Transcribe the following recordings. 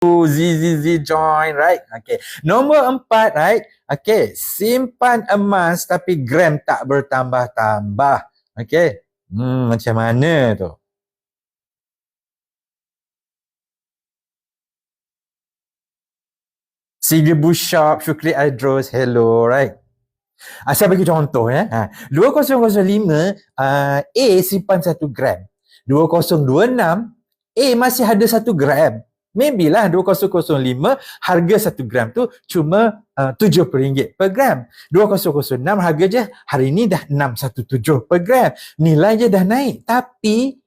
Z join, right? Okay. Nombor 4, right? Okay. Simpan emas tapi gram tak bertambah-tambah. Okay. Macam mana tu? Siga Bushop, Syukri Adros, hello, right? Saya bagi contoh ya. 2005 A simpan 1 gram. 2026 A masih ada 1 gram. Maybe lah 2005 harga 1 gram tu cuma RM70 per gram. 2006 harga je hari ni dah 617 per gram. Nilai je dah naik. Tapi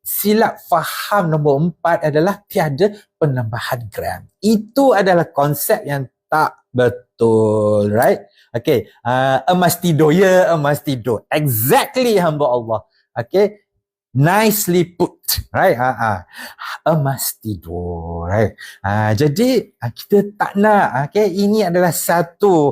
silap faham nombor 4 adalah tiada penambahan gram. Itu adalah konsep yang tak betul, right? Okay, emas tidur, ya, emas tidur. Exactly, hamba Allah. Okay, nicely put, right? Emas tidur, right? Jadi kita tak nak. Okay, ini adalah satu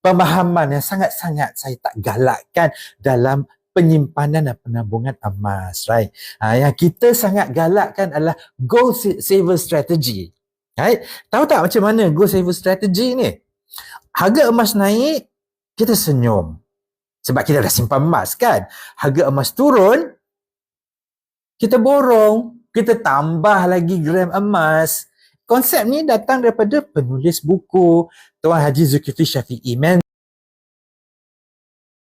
pemahaman yang sangat-sangat saya tak galakkan dalam penyimpanan dan penabungan emas, right? Yang kita sangat galakkan adalah gold saver strategy, right? Tahu tak macam mana gold saver strategy ni? Harga emas naik, kita senyum. Sebab kita dah simpan emas kan. Harga emas turun, kita borong. Kita tambah lagi gram emas. Konsep ni datang daripada penulis buku Tuan Haji Zulkifli Syafi'i